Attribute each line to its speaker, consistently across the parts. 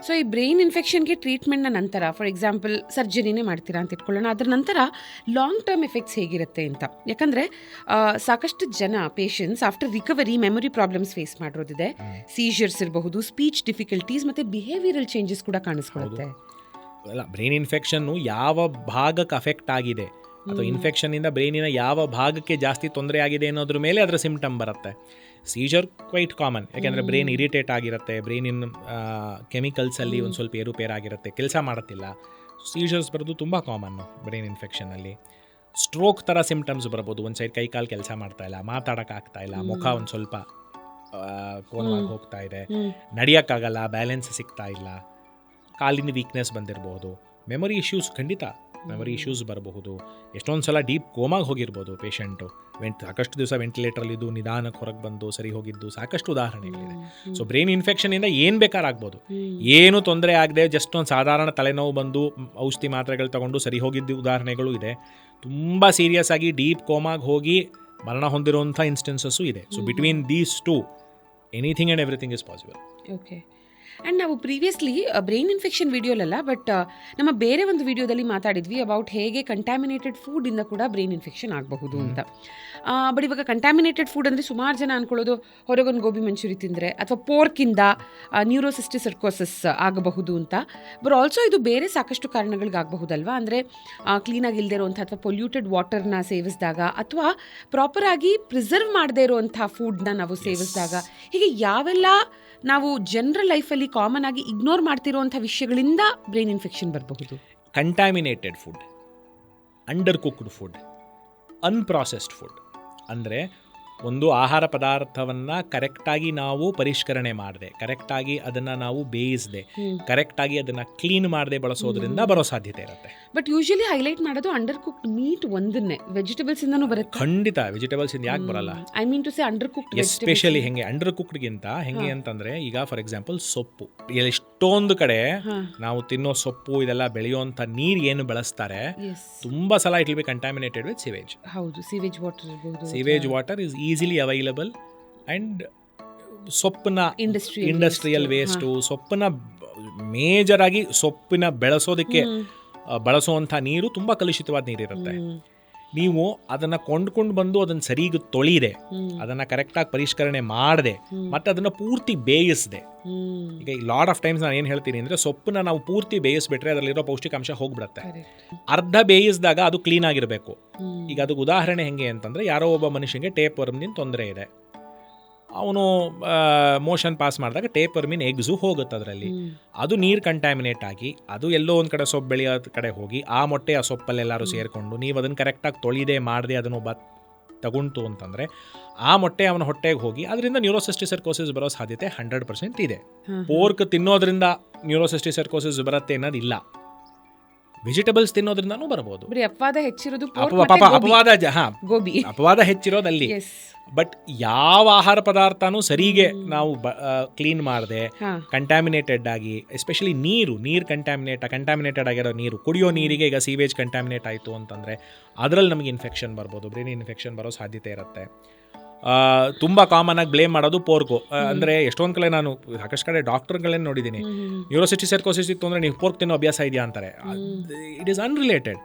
Speaker 1: So ಈ brain ಇನ್ಫೆಕ್ಷನ್ಗೆ ಟ್ರೀಟ್ಮೆಂಟ್ನ ನಂತರ for example ಸರ್ಜರಿನೇ ಮಾಡ್ತೀರಾ ಅಂತ ಇಟ್ಕೊಳ್ಳೋಣ, ಅದರ ನಂತರ ಲಾಂಗ್ ಟರ್ಮ್ ಎಫೆಕ್ಟ್ಸ್ ಹೇಗಿರುತ್ತೆ ಅಂತ. ಯಾಕಂದರೆ ಸಾಕಷ್ಟು ಜನ patients after recovery memory problems face ಮಾಡಿರೋದಿದೆ, ಸೀಜರ್ಸ್ ಇರಬಹುದು, ಸ್ಪೀಚ್ ಡಿಫಿಕಲ್ಟೀಸ್ ಮತ್ತು ಬಿಹೇವಿಯರಲ್ ಚೇಂಜಸ್ ಕೂಡ ಕಾಣಿಸ್ಕೊಳ್ಳುತ್ತೆ.
Speaker 2: ಅಲ್ಲ, ಬ್ರೈನ್ ಇನ್ಫೆಕ್ಷನ್ನು ಯಾವ ಭಾಗಕ್ಕೆ ಅಫೆಕ್ಟ್ ಆಗಿದೆ ಅಥವಾ ಇನ್ಫೆಕ್ಷನ್ನಿಂದ ಬ್ರೈನಿನ ಯಾವ ಭಾಗಕ್ಕೆ ಜಾಸ್ತಿ ತೊಂದರೆ ಆಗಿದೆ ಅನ್ನೋದ್ರ ಮೇಲೆ ಅದರ ಸಿಂಪ್ಟಮ್ ಬರುತ್ತೆ. ಸೀಜರ್ ಕ್ವೈಟ್ ಕಾಮನ್, ಯಾಕೆಂದರೆ ಬ್ರೈನ್ ಇರಿಟೇಟ್ ಆಗಿರುತ್ತೆ, ಬ್ರೈನಿನ ಕೆಮಿಕಲ್ಸಲ್ಲಿ ಒಂದು ಸ್ವಲ್ಪ ಏರುಪೇರಾಗಿರುತ್ತೆ, ಕೆಲಸ ಮಾಡುತ್ತಿಲ್ಲ. ಸೀಜರ್ಸ್ ಬರೋದು ತುಂಬ ಕಾಮನ್ನು ಬ್ರೈನ್ ಇನ್ಫೆಕ್ಷನಲ್ಲಿ. ಸ್ಟ್ರೋಕ್ ಥರ ಸಿಂಪ್ಟಮ್ಸ್ ಬರ್ಬೋದು, ಒಂದು ಸೈಡ್ ಕೈಕಾಲು ಕೆಲಸ ಮಾಡ್ತಾಯಿಲ್ಲ, ಮಾತಾಡೋಕ್ಕಾಗ್ತಾಯಿಲ್ಲ, ಮುಖ ಒಂದು ಸ್ವಲ್ಪ ಕೋನವಾಗಿ ಹೋಗ್ತಾ ಇದೆ, ನಡೆಯೋಕ್ಕಾಗಲ್ಲ, ಬ್ಯಾಲೆನ್ಸ್ ಸಿಗ್ತಾ ಇಲ್ಲ, ಕಾಲಿನ ವೀಕ್ನೆಸ್ ಬಂದಿರಬಹುದು. ಮೆಮೊರಿ ಇಶ್ಯೂಸ್, ಖಂಡಿತ ಮೆಮೊರಿ ಇಶ್ಯೂಸ್ ಬರಬಹುದು. ಎಷ್ಟೊಂದು ಸಲ ಡೀಪ್ ಕೋಮಾಗಿ ಹೋಗಿರ್ಬೋದು ಪೇಷಂಟು, ಸಾಕಷ್ಟು ದಿವಸ ವೆಂಟಿಲೇಟ್ರಲ್ಲಿದ್ದು ನಿಧಾನಕ್ಕೆ ಹೊರಗೆ ಬಂದು ಸರಿ ಹೋಗಿದ್ದು ಸಾಕಷ್ಟು ಉದಾಹರಣೆಗಳಿದೆ. ಸೊ ಬ್ರೈನ್ ಇನ್ಫೆಕ್ಷನಿಂದ ಏನು ಬೇಕಾರಾಗ್ಬೋದು, ಏನು ತೊಂದರೆ ಆಗದೆ ಜಸ್ಟ್ ಒಂದು ಸಾಧಾರಣ ತಲೆನೋವು ಬಂದು ಔಷಧಿ ಮಾತ್ರೆಗಳು ತಗೊಂಡು ಸರಿ ಹೋಗಿದ್ದು ಉದಾಹರಣೆಗಳು ಇದೆ. ತುಂಬ ಸೀರಿಯಸ್ ಆಗಿ ಡೀಪ್ ಕೋಮಾಗಿ ಹೋಗಿ ಮರಣ ಹೊಂದಿರುವಂಥ ಇನ್ಸ್ಟೆನ್ಸಸ್ಸು ಇದೆ. So between these two anything and everything is possible.
Speaker 1: Okay. And ನಾವು ಪ್ರೀವಿಯಸ್ಲಿ ಬ್ರೈನ್ ಇನ್ಫೆಕ್ಷನ್ ವಿಡಿಯೋಲಲ್ಲ, ಬಟ್ ನಮ್ಮ ಬೇರೆ ಒಂದು ವಿಡಿಯೋದಲ್ಲಿ ಮಾತಾಡಿದ್ವಿ ಅಬೌಟ್ ಹೇಗೆ ಕಂಟ್ಯಾಮಿನೇಟೆಡ್ ಫುಡ್ಡಿಂದ ಕೂಡ ಬ್ರೈನ್ ಇನ್ಫೆಕ್ಷನ್ ಆಗಬಹುದು ಅಂತ. ಬಟ್ ಇವಾಗ ಕಂಟ್ಯಾಮಿನೇಟೆಡ್ ಫುಡ್ ಅಂದರೆ ಸುಮಾರು ಜನ ಅಂದ್ಕೊಳ್ಳೋದು ಹೊರಗೊಂದು ಗೋಬಿ ಮಂಚೂರಿ ತಿಂದರೆ ಅಥವಾ ಪೋರ್ಕಿಂದ ನ್ಯೂರೋಸಿಸ್ಟಿಕ್ ಸರ್ಕೋಸಿಸ್ ಆಗಬಹುದು ಅಂತ. ಬಟ್ ಆಲ್ಸೋ ಇದು ಬೇರೆ ಸಾಕಷ್ಟು ಕಾರಣಗಳಿಗಾಗಬಹುದಲ್ವಾ, ಅಂದರೆ ಕ್ಲೀನಾಗಿ ಇಲ್ಲದೆ ಇರುವಂಥ ಅಥವಾ ಪೊಲ್ಯೂಟೆಡ್ ವಾಟರ್ನ ಸೇವಿಸಿದಾಗ ಅಥವಾ ಪ್ರಾಪರಾಗಿ ಪ್ರಿಸರ್ವ್ ಮಾಡದೇ ಇರುವಂಥ ಫುಡ್ನ ನಾವು ಸೇವಿಸಿದಾಗ, ಹೀಗೆ ಯಾವೆಲ್ಲ ನಾವು ಜನರಲ್ ಲೈಫಲ್ಲಿ ಕಾಮನ್ ಆಗಿ ಇಗ್ನೋರ್ ಮಾಡ್ತಿರೋಂಥ ವಿಷಯಗಳಿಂದ ಬ್ರೈನ್ ಇನ್ಫೆಕ್ಷನ್ ಬರಬಹುದು.
Speaker 2: Contaminated food, undercooked food, unprocessed food ಅಂದರೆ ಒಂದು ಆಹಾರ ಪದಾರ್ಥವನ್ನು ಕರೆಕ್ಟಾಗಿ ನಾವು ಪರಿಷ್ಕರಣೆ ಮಾಡದೆ, ಕರೆಕ್ಟಾಗಿ ಅದನ್ನು ನಾವು ಬೇಯಿಸದೆ, ಕರೆಕ್ಟಾಗಿ ಅದನ್ನು ಕ್ಲೀನ್ ಮಾಡದೆ ಬಳಸೋದ್ರಿಂದ ಬರೋ ಸಾಧ್ಯತೆ ಇರುತ್ತೆ.
Speaker 1: ಬಟ್ ಯೂಶಲಿ ಹೈಲೈಟ್ ಮಾಡೋದು ಅಂಡರ್ ಕುಕ್ಡ್ ಮೀಟ್ ಒಂದನ್ನೇ, ವೆಜಿಟೇಬಲ್ಸ್ ಇಂದನೂ ಬರುತ್ತೆ.
Speaker 2: ಖಂಡಿತ ವೆಜಿಟೇಬಲ್ಸ್ ಇಂದ ಯಾಕೆ ಬರಲ್ಲ?
Speaker 1: I mean to say under cooked,
Speaker 2: especially ಹೆಂಗೆ ಅಂಡರ್ ಕುಕ್ಡ್ಗಿಂತ ಹೆಂಗೆ ಅಂತಂದರೆ, ಈಗ ಫಾರ್ ಎಕ್ಸಾಂಪಲ್ ಸೊಪ್ಪು, ಎಷ್ಟೊಂದು ಕಡೆ ನಾವು ತಿನ್ನೋ ಸೊಪ್ಪು ಇದೆಲ್ಲ ಬೆಳೆಯುವಂಥ ನೀರು ಏನು ಬಳಸ್ತಾರೆ, ತುಂಬ ಸಲ it will be contaminated with sewage.
Speaker 1: ಹೌದು, ಸಿವೇಜ್ ವಾಟರ್ ಇರಬಹುದು.
Speaker 2: Sewage water is easily available and ಸೊಪ್ಪನ್ನ ಇಂಡಸ್ಟ್ರಿಯಲ್ ವೇಸ್ಟು, ಸೊಪ್ಪನ್ನ ಮೇಜರ್ ಆಗಿ ಸೊಪ್ಪಿನ ಬೆಳೆಸೋದಕ್ಕೆ ಬಳಸುವಂಥ ನೀರು ತುಂಬ ಕಲುಷಿತವಾದ ನೀರಿರುತ್ತೆ. ನೀವು ಅದನ್ನು ಕೊಂಡ್ಕೊಂಡು ಬಂದು ಅದನ್ನು ಸರಿಗೆ ತೊಳಿದೆ, ಅದನ್ನು ಕರೆಕ್ಟಾಗಿ ಪರಿಷ್ಕರಣೆ ಮಾಡದೆ, ಮತ್ತು ಅದನ್ನು ಪೂರ್ತಿ ಬೇಯಿಸದೆ. ಈಗ ಲಾಟ್ ಆಫ್ ಟೈಮ್ಸ್ ನಾನು ಏನು ಹೇಳ್ತೀನಿ ಅಂದರೆ, ಸೊಪ್ಪನ್ನ ನಾವು ಪೂರ್ತಿ ಬೇಯಿಸ್ಬಿಟ್ರೆ ಅದರಲ್ಲಿರೋ ಪೌಷ್ಟಿಕಾಂಶ ಹೋಗ್ಬಿಡುತ್ತೆ. ಅರ್ಧ ಬೇಯಿಸಿದಾಗ ಅದು ಕ್ಲೀನ್ ಆಗಿರಬೇಕು. ಈಗ ಅದಕ್ಕೆ ಉದಾಹರಣೆ ಹೆಂಗೆ ಅಂತಂದರೆ, ಯಾರೋ ಒಬ್ಬ ಮನುಷ್ಯನಿಗೆ ಟೇಪ್ ವರ್ಮ್ನಿಂದ ತೊಂದರೆ ಇದೆ, ಅವನು ಮೋಷನ್ ಪಾಸ್ ಮಾಡಿದಾಗ ಟೇಪ್ ವರ್ಮಿನ್ ಎಗ್ಸು ಹೋಗುತ್ತೆ ಅದರಲ್ಲಿ, ಅದು ನೀರು ಕಂಟ್ಯಾಮಿನೇಟ್ ಆಗಿ ಅದು ಎಲ್ಲೋ ಒಂದು ಕಡೆ ಸೊಪ್ಪು ಬೆಳೆಯೋದ ಕಡೆ ಹೋಗಿ ಆ ಮೊಟ್ಟೆ ಆ ಸೊಪ್ಪಲ್ಲೆಲ್ಲರೂ ಸೇರಿಕೊಂಡು ನೀವು ಅದನ್ನು ಕರೆಕ್ಟಾಗಿ ತೊಳಿದೆ ಮಾಡದೆ ಅದನ್ನು ತಗೊಂತು ಅಂತಂದರೆ ಆ ಮೊಟ್ಟೆ ಅವನ ಹೊಟ್ಟೆಗೆ ಹೋಗಿ ಅದರಿಂದ ನ್ಯೂರೋಸಿಸ್ಟಿಕ್ ಸರ್ಕೋಸಿಸ್ ಬರೋ ಸಾಧ್ಯತೆ 100% ಇದೆ. ಪೋರ್ಕ್ ತಿನ್ನೋದ್ರಿಂದ ನ್ಯೂರೋಸಿಸ್ಟಿಕ್ ಸರ್ಕೋಸಿಸ್ ಬರುತ್ತೆ ಅನ್ನೋದಿಲ್ಲ, ವೆಜಿಟೇಬಲ್ಸ್ ತಿನ್ನೋದ್ರಿಂದನೂ ಬರಬಹುದು. ಅಪವಾದ ಹೆಚ್ಚಿರೋದಲ್ಲಿ. ಬಟ್ ಯಾವ ಆಹಾರ ಪದಾರ್ಥನೂ ಸರಿಗೆ ನಾವು ಕ್ಲೀನ್ ಮಾಡದೆ ಕಂಟ್ಯಾಮಿನೇಟೆಡ್ ಆಗಿ, ಎಸ್ಪೆಷಲಿ ನೀರು ಕಂಟ್ಯಾಮಿನೇಟೆಡ್ ಆಗಿರೋ ನೀರು, ಕುಡಿಯೋ ನೀರಿಗೆ ಈಗ ಸೀವೇಜ್ ಕಂಟ್ಯಾಮಿನೇಟ್ ಆಯಿತು ಅಂತಂದರೆ ಅದರಲ್ಲಿ ನಮಗೆ ಇನ್ಫೆಕ್ಷನ್ ಬರ್ಬೋದು, ಬ್ರೈನ್ ಇನ್ಫೆಕ್ಷನ್ ಬರೋ ಸಾಧ್ಯತೆ ಇರುತ್ತೆ. ತುಂಬ ಕಾಮನ್ ಆಗಿ ಬ್ಲೇಮ್ ಮಾಡೋದು ಪೋರ್ಕು. ಅಂದರೆ ಎಷ್ಟೊಂದು ಕಡೆ ನಾನು ಸಾಕಷ್ಟು ಕಡೆ ಡಾಕ್ಟರ್ಗಳೇನು ನೋಡಿದ್ದೀನಿ, ನ್ಯೂರೋಸಿಸ್ಟಿಕ್ ಸರ್ಕೋಸಿಸ್ ಇತ್ತು ಅಂದರೆ ನೀವು ಪೋರ್ಕ್ ತಿನ್ನೋ ಅಭ್ಯಾಸ ಇದೆಯಾ ಅಂತಾರೆ. It is unrelated.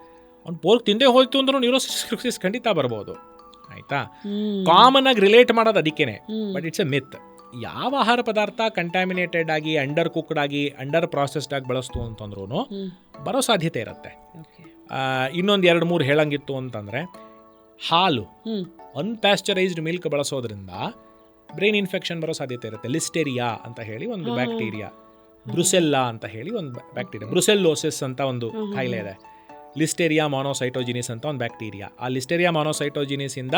Speaker 2: ಅವ್ನು ಪೋರ್ಕ್ ತಿಂದೇ ಹೋಯ್ತು ಅಂದ್ರೂ ನ್ಯೂರೋಸಿಸ್ಟಿಕ್ ಸರ್ಕೋಸಿಸ್ ಖಂಡಿತ ಬರ್ಬೋದು. ಆಯಿತಾ, ಕಾಮನ್ ಆಗಿ ರಿಲೇಟ್ ಮಾಡೋದು ಅದಕ್ಕೇನೆ. ಬಟ್ ಇಟ್ಸ್ ಎ ಮಿತ್. ಯಾವ ಆಹಾರ ಪದಾರ್ಥ ಕಂಟ್ಯಾಮಿನೇಟೆಡ್ ಆಗಿ, ಅಂಡರ್ ಕುಕ್ಡ್ ಆಗಿ, ಅಂಡರ್ ಪ್ರಾಸೆಸ್ಡ್ ಆಗಿ ಬಳಸ್ತು ಅಂತಂದ್ರೂ ಬರೋ ಸಾಧ್ಯತೆ ಇರುತ್ತೆ. ಇನ್ನೊಂದು 2-3 ಹೇಳಂಗಿತ್ತು ಅಂತಂದರೆ, ಹಾಲು, ಅನ್ಪ್ಯಾಸ್ಚರೈಸ್ಡ್ ಮಿಲ್ಕ್ ಬಳಸೋದ್ರಿಂದ ಬ್ರೈನ್ ಇನ್ಫೆಕ್ಷನ್ ಬರೋ ಸಾಧ್ಯತೆ ಇರುತ್ತೆ. ಲಿಸ್ಟೇರಿಯಾ ಅಂತ ಹೇಳಿ ಒಂದು ಬ್ಯಾಕ್ಟೀರಿಯಾ, ಬ್ರುಸೆಲ್ಲಾ ಅಂತ ಹೇಳಿ ಒಂದು ಬ್ಯಾಕ್ಟೀರಿಯಾ, ಬ್ರುಸೆಲ್ಲೋಸಿಸ್ ಅಂತ ಒಂದು ಕಾಯಿಲೆ ಇದೆ, ಲಿಸ್ಟೇರಿಯಾ ಮೊನೋಸೈಟೋಜಿನಿಸ್ ಅಂತ ಒಂದು ಬ್ಯಾಕ್ಟೀರಿಯಾ. ಆ ಲಿಸ್ಟೇರಿಯಾ ಮೊನೋಸೈಟೋಜಿನಿಸಿಂದ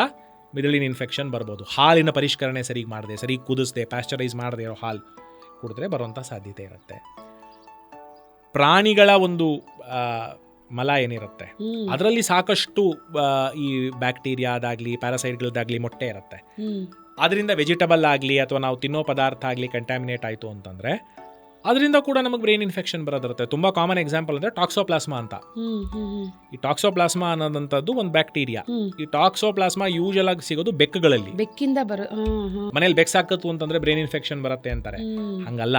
Speaker 2: ಮಿಡಲಿನ್ ಇನ್ಫೆಕ್ಷನ್ ಬರ್ಬೋದು. ಹಾಲಿನ ಪರಿಷ್ಕರಣೆ ಸರಿಗೆ ಮಾಡದೆ, ಸರಿಗೆ ಕುದಿಸದೆ, ಪ್ಯಾಸ್ಚರೈಸ್ ಮಾಡದೆ ಇರೋ ಹಾಲು ಕುಡಿದ್ರೆ ಬರುವಂಥ ಸಾಧ್ಯತೆ ಇರುತ್ತೆ. ಪ್ರಾಣಿಗಳ ಒಂದು ಮಲ ಏನಿರುತ್ತೆ ಅದರಲ್ಲಿ ಸಾಕಷ್ಟು ಈ ಬ್ಯಾಕ್ಟೀರಿಯಾದಾಗಲಿ ಪ್ಯಾರಾಸೈಟ್ಗಳದಾಗಲಿ ಮೊಟ್ಟೆ ಇರುತ್ತೆ. ಅದರಿಂದ ವೆಜಿಟಬಲ್ ಆಗಲಿ ಅಥವಾ ನಾವು ತಿನ್ನೋ ಪದಾರ್ಥ ಆಗಲಿ ಕಂಟ್ಯಾಮಿನೇಟ್ ಆಯಿತು ಅಂತಂದರೆ ಅದರಿಂದ ಕೂಡ ನಮಗೆ ಬ್ರೈನ್ ಇನ್ಫೆಕ್ಷನ್ ಬರೋದಿರುತ್ತೆ. ತುಂಬ ಕಾಮನ್ ಎಕ್ಸಾಂಪಲ್ ಅಂದರೆ ಟಾಕ್ಸೋಪ್ಲಾಸ್ಮಾ ಅಂತ. ಈ ಟಾಕ್ಸೋಪ್ಲಾಸ್ಮಾ ಅನ್ನೋದಂಥದ್ದು ಒಂದು ಬ್ಯಾಕ್ಟೀರಿಯಾ. ಈ ಟಾಕ್ಸೋಪ್ಲಾಸ್ಮಾ ಯೂಶಲ್ ಆಗಿ ಸಿಗೋದು ಬೆಕ್ಕುಗಳಲ್ಲಿ.
Speaker 1: ಬೆಕ್ಕಿಂದ
Speaker 2: ಮನೇಲಿ ಬೆಕ್ಕು ಸಾಕತ್ತು ಅಂತಂದ್ರೆ ಬ್ರೈನ್ ಇನ್ಫೆಕ್ಷನ್ ಬರುತ್ತೆ ಅಂತಾರೆ. ಹಂಗಲ್ಲ,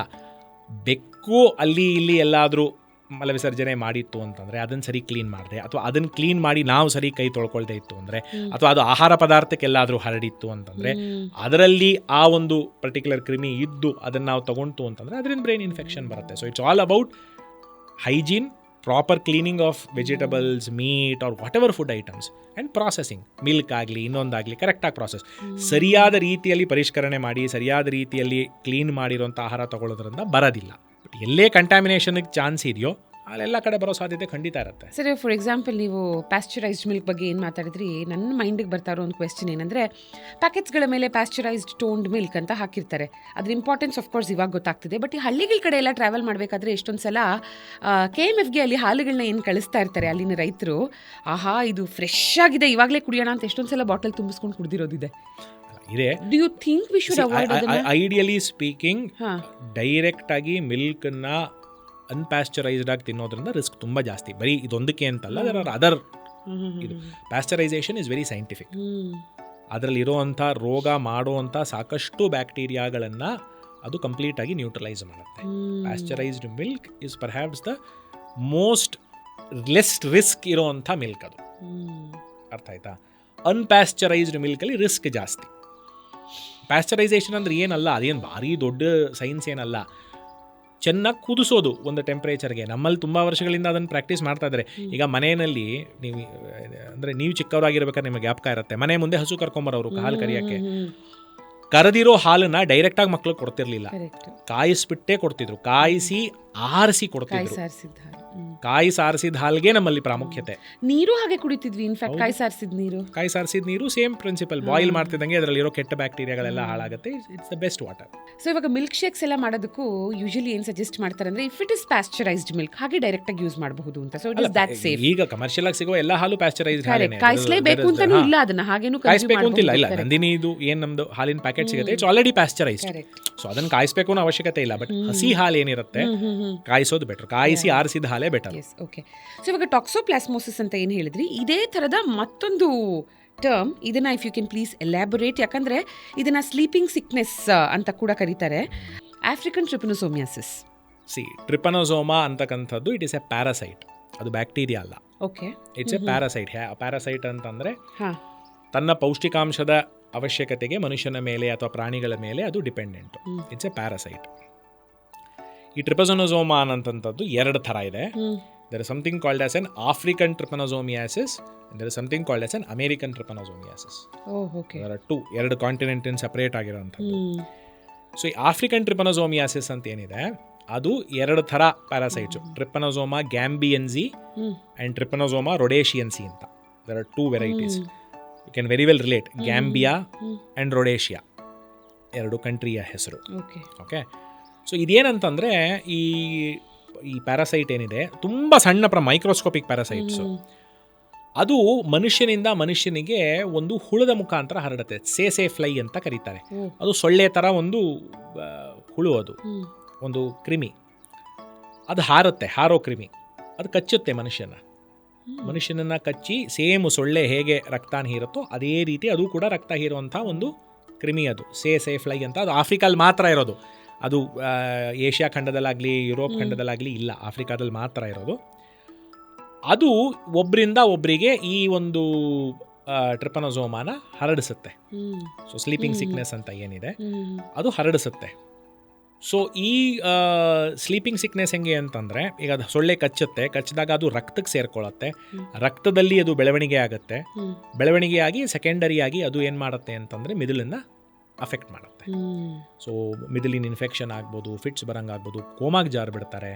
Speaker 2: ಬೆಕ್ಕು ಅಲ್ಲಿ ಇಲ್ಲಿ ಎಲ್ಲಾದರೂ ಮಲವಿಸರ್ಜನೆ ಮಾಡಿತ್ತು ಅಂತಂದರೆ ಅದನ್ನು ಸರಿ ಕ್ಲೀನ್ ಮಾಡಿದೆ, ಅಥವಾ ಅದನ್ನು ಕ್ಲೀನ್ ಮಾಡಿ ನಾವು ಸರಿ ಕೈ ತೊಳ್ಕೊಳ್ದೇ ಇತ್ತು ಅಂದರೆ, ಅಥವಾ ಅದು ಆಹಾರ ಪದಾರ್ಥಕ್ಕೆಲ್ಲಾದರೂ ಹರಡಿತ್ತು ಅಂತಂದರೆ, ಅದರಲ್ಲಿ ಆ ಒಂದು ಪರ್ಟಿಕ್ಯುಲರ್ ಕ್ರಿಮಿ ಇದ್ದು ಅದನ್ನು ನಾವು ತಗೊಂತು ಅಂತಂದರೆ ಅದರಿಂದ ಬ್ರೈನ್ ಇನ್ಫೆಕ್ಷನ್ ಬರುತ್ತೆ. So it's all about hygiene, proper cleaning of vegetables, meat or whatever food items and processing. Milk ಆಗಲಿ ಇನ್ನೊಂದಾಗಲಿ ಕರೆಕ್ಟಾಗಿ ಪ್ರಾಸೆಸ್, ಸರಿಯಾದ ರೀತಿಯಲ್ಲಿ ಪರಿಷ್ಕರಣೆ ಮಾಡಿ ಸರಿಯಾದ ರೀತಿಯಲ್ಲಿ ಕ್ಲೀನ್ ಮಾಡಿರೋಂಥ ಆಹಾರ ತಗೊಳ್ಳೋದ್ರಿಂದ ಬರೋದಿಲ್ಲ. ಬಟ್ ಎಲ್ಲೇ ಕಂಟ್ಯಾಮಿನೇಷನ್ಗೆ ಚಾನ್ಸ್ ಇದೆಯೋ ಅಲ್ಲೆಲ್ಲ ಕಡೆ ಬರೋ ಸಾಧ್ಯತೆ ಖಂಡಿತ ಇರುತ್ತೆ.
Speaker 1: ಸರಿ, ಫಾರ್ ಎಕ್ಸಾಂಪಲ್ ನೀವು ಪ್ಯಾಸ್ಚರೈಸ್ಡ್ ಮಿಲ್ಕ್ ಬಗ್ಗೆ ಏನು ಮಾತಾಡಿದ್ರಿ, ನನ್ನ ಮೈಂಡಿಗೆ ಬರ್ತಾ ಇರೋ ಒಂದು ಕ್ವೆಶ್ಚನ್ ಏನಂದರೆ, ಪ್ಯಾಕೆಟ್ಸ್ಗಳ ಮೇಲೆ ಪ್ಯಾಸ್ಚರೈಸ್ಡ್ ಟೋನ್ಡ್ ಮಿಲ್ಕ್ ಅಂತ ಹಾಕಿರ್ತಾರೆ. ಅದ್ರ ಇಂಪಾರ್ಟೆನ್ಸ್ ಆಫ್ ಕೋರ್ಸ್ ಇವಾಗ ಗೊತ್ತಾಗ್ತಿದೆ. ಬಟ್ ಈ ಹಳ್ಳಿಗಳ ಕಡೆ ಎಲ್ಲ ಟ್ರಾವೆಲ್ ಮಾಡಬೇಕಾದ್ರೆ ಎಷ್ಟೊಂದು ಸಲ KMFಗೆ ಅಲ್ಲಿ ಹಾಲುಗಳನ್ನ ಏನು ಕಳಿಸ್ತಾ ಇರ್ತಾರೆ ಅಲ್ಲಿನ ರೈತರು, ಆಹಾ ಇದು ಫ್ರೆಶ್ ಆಗಿದೆ ಇವಾಗಲೇ ಕುಡಿಯೋಣ ಅಂತ ಎಷ್ಟೊಂದು ಸಲ ಬಾಟಲ್ ತುಂಬಿಸ್ಕೊಂಡು ಕುಡಿದಿರೋದಿದೆ.
Speaker 2: ಇದೆ.
Speaker 1: Do you think we should avoid ಅದನ್ನ?
Speaker 2: ಐಡಿಯಲಿ ಸ್ಪೀಕಿಂಗ್ ಡೈರೆಕ್ಟ್ ಆಗಿ ಮಿಲ್ಕ್ನ ಅನ್ಪ್ಯಾಸ್ಚರೈಸ್ಡ್ ಆಗಿ ತಿನ್ನೋದ್ರಿಂದ ರಿಸ್ಕ್ ತುಂಬ ಜಾಸ್ತಿ. ಬರೀ ಇದೊಂದಕ್ಕೆ ಅಂತಲ್ಲ, ದರ್ ಆರ್ ಅದರ್. ಇದು ಪ್ಯಾಸ್ಚರೈಸೇಷನ್ ಇಸ್ ವೆರಿ ಸೈಂಟಿಫಿಕ್. ಅದರಲ್ಲಿರುವಂಥ ರೋಗ ಮಾಡುವಂಥ ಸಾಕಷ್ಟು ಬ್ಯಾಕ್ಟೀರಿಯಾಗಳನ್ನು ಅದು ಕಂಪ್ಲೀಟಾಗಿ ನ್ಯೂಟ್ರಲೈಸ್ ಮಾಡುತ್ತೆ. ಪ್ಯಾಸ್ಚರೈಸ್ಡ್ milk is perhaps the most less risk ಇರೋವಂಥ ಮಿಲ್ಕ್ ಅದು. ಅರ್ಥ ಆಯ್ತಾ? ಅನ್ಪ್ಯಾಸ್ಚರೈಸ್ಡ್ ಮಿಲ್ಕಲ್ಲಿ ರಿಸ್ಕ್ ಜಾಸ್ತಿ. ಪ್ಯಾಸ್ಚರೈಸೇಷನ್ ಅಂದರೆ ಏನಲ್ಲ, ಅದೇನು ಭಾರಿ ದೊಡ್ಡ ಸೈನ್ಸ್ ಏನಲ್ಲ. ಚೆನ್ನಾಗಿ ಕುದಿಸೋದು ಒಂದು ಟೆಂಪ್ರೇಚರ್ಗೆ. ನಮ್ಮಲ್ಲಿ ತುಂಬ ವರ್ಷಗಳಿಂದ ಅದನ್ನು ಪ್ರಾಕ್ಟೀಸ್ ಮಾಡ್ತಾ ಇದ್ದಾರೆ. ಈಗ ಮನೆಯಲ್ಲಿ ನೀವು ಅಂದರೆ ನೀವು ಚಿಕ್ಕವರಾಗಿರ್ಬೇಕಾದ್ರೆ ನಿಮಗೆ ಜ್ಞಾಪಕ ಇರುತ್ತೆ, ಮನೆ ಮುಂದೆ ಹಸು ಕರ್ಕೊಂಬರೋರು ಹಾಲು ಕರಿಯೋಕ್ಕೆ. ಕರೆದಿರೋ ಹಾಲನ್ನ ಡೈರೆಕ್ಟಾಗಿ ಮಕ್ಳಿಗೆ ಕೊಡ್ತಿರ್ಲಿಲ್ಲ, ಕಾಯಿಸ್ಬಿಟ್ಟೇ ಕೊಡ್ತಿದ್ರು. ಕಾಯಿಸಿ ಆರಿಸಿ ಕೊಡ್ತಿದ್ರು. ಕಾಯಿ ಸಾರಿಸಿದ ಹಾಲ್ಗೆ ನಮ್ಮಲ್ಲಿ ಪ್ರಾಮುಖ್ಯತೆ.
Speaker 1: ನೀರು ಹಾಗೆ ಕುಡಿತಿದ್ವಿ. ಇನ್ಫ್ಯಾಕ್ಟ್ ಕಾಯಿ ಸಾರಿಸಿದ ನೀರು ಸೇಮ್ ಪ್ರಿನ್ಸಿಪಲ್. ಬಾಯ್ಲ್ ಮಾಡ್ತಿದ್ದಂಗೆ ಅದರಲ್ಲಿರೋ ಕೆಟ್ಟ ಬ್ಯಾಕ್ಟೀರಿಯಾಗಳೆಲ್ಲ ಹಾಳಾಗುತ್ತೆ. It's the best water. So ಇವಾಗ ಮಿಲ್ಕ್ ಶೇಕ್ಸ್ ಎಲ್ಲ ಮಾಡೋದಕ್ಕೂ ಯೂಶಲಿ ಏನು ಸಜೆಸ್ಟ್ ಮಾಡ್ತಾರೆ ಅಂದರೆ, ಇಫ್ ಇಟ್ ಇಸ್ ಪ್ಯಾಸ್ಚರೈಸ್ಡ್ ಮಿಲ್ಕ್ ಹಾಗೆ ಡೈರೆಕ್ಟಾಗಿ ಯೂಸ್ ಮಾಡಬಹುದು ಅಂತ. So it is that safe.
Speaker 2: ಈಗ ಕಮರ್ಷಿಯಲ್ ಆಗಿ ಸಿಗೋ ಎಲ್ಲ ಹಾಲು ಪ್ಯಾಸ್ಚರೈಸ್ಡ್ ಹಾಲೇನೆ.
Speaker 1: ಕಾಯಿಸಲೇಬೇಕು ಅಂತಾನೂ ಇಲ್ಲ, ಅದನ್ನ ಹಾಗೇನು
Speaker 2: ಕಾಯಿಸಬೇಕು ಅಂತಿಲ್ಲ. ಇಲ್ಲ, ನಂದಿನಿ ಇದು ಏನು ನಮ್ದು ಹಾಲಿನ ಪ್ಯಾಕೆಟ್ ಸಿಗುತ್ತೆ, ಇಟ್ಸ್ ಆಲ್ರೆಡಿ ಪ್ಯಾಸ್ಚರೈಸ್ಡ್. ಸೊ ಅದನ್ನ ಕಾಯಿಸಬೇಕು ಅನ್ನೋ ಅವಶ್ಯಕತೆ ಇಲ್ಲ. ಬಟ್ ಹಸಿ ಹಾಲು ಏನಿರುತ್ತೆ ಕಾಯಿಸೋದು ಬೆಟರ್. ಕಾಯಿಸಿ ಆರಿಸಿದ ಹಾಲೇ ಬೆಟರ್.
Speaker 1: ಓಕೆ. ಸೊ ಇವಾಗ ಟಾಕ್ಸೋಪ್ಲಾಸ್ಮೋಸಿಸ್ ಅಂತ ಏನು ಹೇಳಿದ್ರಿ, ಇದೇ ಥರದ ಮತ್ತೊಂದು ಟರ್ಮ್, ಇದನ್ನ ಇಫ್ ಯು ಕ್ಯಾನ್ ಪ್ಲೀಸ್ ಎಲಾಬೊರೇಟ್. ಯಾಕಂದರೆ ಇದನ್ನ ಸ್ಲೀಪಿಂಗ್ ಸಿಕ್ನೆಸ್ ಅಂತ ಕೂಡ ಕರೀತಾರೆ. ಆಫ್ರಿಕನ್ ಟ್ರಿಪನೋಸೋಮಿಯಾಸಿಸ್.
Speaker 2: ಟ್ರಿಪನೋಸೋಮಾ ಅಂತಕ್ಕಂಥದ್ದು ಇಟ್ ಇಸ್ ಎ ಪ್ಯಾರಾಸೈಟ್. ಅದು ಬ್ಯಾಕ್ಟೀರಿಯಾ ಅಲ್ಲ.
Speaker 1: Okay.
Speaker 2: It's A parasite. Parasite ಅಂತಂದರೆ ತನ್ನ ಪೌಷ್ಟಿಕಾಂಶದ ಅವಶ್ಯಕತೆಗೆ ಮನುಷ್ಯನ ಮೇಲೆ ಅಥವಾ ಪ್ರಾಣಿಗಳ ಮೇಲೆ ಅದು ಡಿಪೆಂಡೆಂಟ್. It's A parasite. ಈ ಟ್ರಿಪನೋಸೋಮಾ ಅನ್ನಂಥದ್ದು ಎರಡು ಥರ ಇದೆ. There is something called as an African trypanosomiasis and there is something called as an American trypanosomiasis.
Speaker 1: Oh, okay.
Speaker 2: There are ಎರಡು ಕಾಂಟಿನೆಂಟ್ ಇನ್ ಸೆಪರೇಟ್ ಆಗಿರೋಂಥದ್ದು. ಸೊ ಈ ಆಫ್ರಿಕನ್ ಟ್ರಿಪನೋಸೋಮಿಯಾಸಿಸ್ ಅಂತ ಏನಿದೆ, ಅದು ಎರಡು ಥರ ಪ್ಯಾರಾಸೈಟ್ಸು, ಟ್ರಿಪನೋಸೋಮಾ ಗ್ಯಾಂಬಿಯನ್ಸಿ ಆ್ಯಂಡ್ ಟ್ರಿಪನೋಸೋಮಾ ರೊಡೇಶಿಯನ್ಸಿ ಅಂತ. There are 2 varieties. You can very well relate. Gambia and Rhodesia ಎರಡು ಕಂಟ್ರಿಯ ಹೆಸರು. ಓಕೆ. ಸೊ ಇದೇನಂತಂದರೆ, ಈ ಪ್ಯಾರಾಸೈಟ್ ಏನಿದೆ ತುಂಬ ಸಣ್ಣ ಮೈಕ್ರೋಸ್ಕೋಪಿಕ್ ಪ್ಯಾರಾಸೈಟ್ಸು. ಅದು ಮನುಷ್ಯನಿಂದ ಮನುಷ್ಯನಿಗೆ ಒಂದು ಹುಳದ ಮುಖಾಂತರ ಹರಡುತ್ತೆ. ಸೇಸೆ ಫ್ಲೈ ಅಂತ ಕರೀತಾರೆ. ಅದು ಸೊಳ್ಳೆ ಥರ ಒಂದು ಹುಳು, ಅದು ಒಂದು ಕ್ರಿಮಿ. ಅದು ಹಾರೋ ಕ್ರಿಮಿ. ಅದು ಕಚ್ಚುತ್ತೆ ಮನುಷ್ಯನನ್ನು ಕಚ್ಚಿ, ಸೇಮ್ ಸೊಳ್ಳೆ ಹೇಗೆ ರಕ್ತಾನ ಹೀರುತ್ತೋ ಅದೇ ರೀತಿ ಅದು ಕೂಡ ರಕ್ತ ಹೀರುವಂಥ ಒಂದು ಕ್ರಿಮಿ. ಅದು ಸೇಸೆ ಫ್ಲೈ ಅಂತ. ಅದು ಆಫ್ರಿಕಾದಲ್ಲಿ ಮಾತ್ರ ಇರೋದು. ಅದು ಏಷ್ಯಾ ಖಂಡದಲ್ಲಾಗಲಿ ಯುರೋಪ್ ಖಂಡದಲ್ಲಾಗಲಿ ಇಲ್ಲ, ಆಫ್ರಿಕಾದಲ್ಲಿ ಮಾತ್ರ ಇರೋದು. ಅದು ಒಬ್ಬರಿಂದ ಒಬ್ಬರಿಗೆ ಈ ಒಂದು ಟ್ರಿಪನೋಸೋಮಾನ ಹರಡಿಸುತ್ತೆ. ಸೊ ಸ್ಲೀಪಿಂಗ್ ಸಿಕ್ನೆಸ್ ಅಂತ ಏನಿದೆ ಅದು ಹರಡಿಸುತ್ತೆ. ಸೊ ಈ ಸ್ಲೀಪಿಂಗ್ ಸಿಕ್ನೆಸ್ ಹೆಂಗೆ ಅಂತಂದರೆ, ಈಗ ಅದು ಸೊಳ್ಳೆ ಕಚ್ಚಿದಾಗ ಅದು ರಕ್ತಕ್ಕೆ ಸೇರ್ಕೊಳ್ಳುತ್ತೆ. ರಕ್ತದಲ್ಲಿ ಅದು ಬೆಳವಣಿಗೆ ಆಗುತ್ತೆ. ಬೆಳವಣಿಗೆಯಾಗಿ ಸೆಕೆಂಡರಿಯಾಗಿ ಅದು ಏನು ಮಾಡುತ್ತೆ ಅಂತಂದರೆ ಮಿದುಳನ್ನು ಅಫೆಕ್ಟ್ ಮಾಡುತ್ತೆ. ಸೊ ಮಿದುಳಿನ ಇನ್ಫೆಕ್ಷನ್ ಆಗ್ಬೋದು, ಫಿಟ್ಸ್ ಬರೋಂಗಾಗ್ಬೋದು, ಕೋಮಾಗೆ ಜಾರು ಬಿಡ್ತಾರೆ,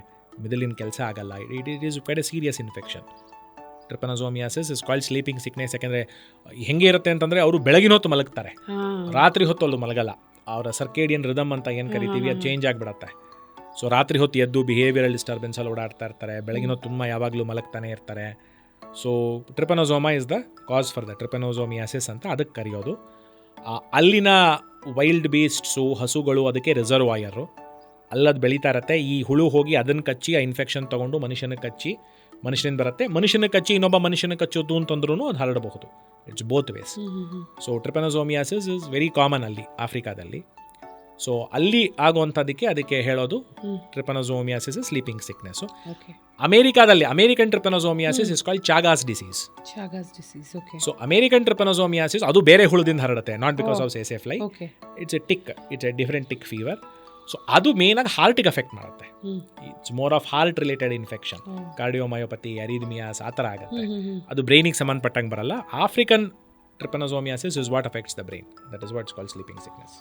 Speaker 2: ಮಿದುಳಿನ ಕೆಲಸ ಆಗಲ್ಲ. It is quite a serious infection. Trypanosomiasis is called sleeping sickness. ಯಾಕೆಂದರೆ ಹೆಂಗೆ ಇರುತ್ತೆ ಅಂತಂದರೆ, ಅವರು ಬೆಳಗಿನ ಹೊತ್ತು ಮಲಗ್ತಾರೆ, ರಾತ್ರಿ ಹೊತ್ತು ಅಲ್ಲಿ ಮಲಗಲ್ಲ. ಅವರ ಸರ್ಕೇಡಿಯನ್ ರಿದಮ್ ಅಂತ ಏನು ಕರಿತೀವಿ ಅದು ಚೇಂಜ್ ಆಗಿಬಿಡತ್ತೆ. ಸೊ ರಾತ್ರಿ ಹೊತ್ತು ಎದ್ದು ಬಿಹೇವಿಯರಲ್ ಡಿಸ್ಟರ್ಬೆನ್ಸಲ್ಲಿ ಓಡಾಡ್ತಾ ಇರ್ತಾರೆ, ಬೆಳಗಿನ ಹೊತ್ತು ತುಂಬ ಯಾವಾಗಲೂ ಮಲಗ್ತಾನೆ ಇರ್ತಾರೆ. So trypanosoma is the cause for the trypanosomiasis ಅಂತ ಅದಕ್ಕೆ ಕರೆಯೋದು. ಅಲ್ಲಿನ ವೈಲ್ಡ್ ಬೀಸ್ಟ್ಸು, ಹಸುಗಳು ಅದಕ್ಕೆ ರಿಸರ್ವಾಯರು. ಅಲ್ಲದು ಬೆಳೀತಾ ಇರತ್ತೆ. ಈ ಹುಳು ಹೋಗಿ ಅದನ್ನು ಕಚ್ಚಿ ಆ ಇನ್ಫೆಕ್ಷನ್ ತೊಗೊಂಡು ಮನುಷ್ಯನಿಗೆ ಕಚ್ಚಿ, ಮನುಷ್ಯನಿಂದ ಬರುತ್ತೆ. ಮನುಷ್ಯನಿಗೆ ಕಚ್ಚಿ ಇನ್ನೊಬ್ಬ ಮನುಷ್ಯನಿಗೆ ಕಚ್ಚೋದು ಅಂತಂದ್ರೂ ಅದು ಹರಡಬಹುದು. It's both ways. So trypanosomiasis is very common ಅಲ್ಲಿ ಆಫ್ರಿಕಾದಲ್ಲಿ. ಸೊ ಅಲ್ಲಿ ಆಗುವಂಥದ್ದಕ್ಕೆ ಅದಕ್ಕೆ ಹೇಳೋದು ಟ್ರಿಪನೋಸೋಮಿಯಾಸಿಸ್ ಸ್ಲೀಪಿಂಗ್ ಸಿಕ್ನೆಸ್ಸು.
Speaker 1: ಓಕೆ.
Speaker 2: ಅಮೇರಿಕಾದಲ್ಲಿ American trypanosomiasis is called Chagas disease.
Speaker 1: Okay.
Speaker 2: So American trypanosomiasis ಅದು ಬೇರೆ ಹುಳುದಿಂದ ಹರಡುತ್ತೆ, ನಾಟ್ ಬಿಕಾಸ್ ಆಫ್ ಸೇಸೆ fly.
Speaker 1: Okay.
Speaker 2: It's a tick, it's a different tick fever. So ಅದು ಮೇನಾಗಿ ಹಾರ್ಟಿಗೆ ಅಫೆಕ್ಟ್ ಮಾಡುತ್ತೆ. It's more of heart related infection, cardiomyopathy, arrhythmias ಆ ಥರ ಆಗುತ್ತೆ. ಅದು ಬ್ರೈನಿಗೆ ಸಂಬಂಧಪಟ್ಟಂಗೆ ಬರಲ್ಲ. African trypanosomiasis is what affects the brain. That is what is called sleeping sickness.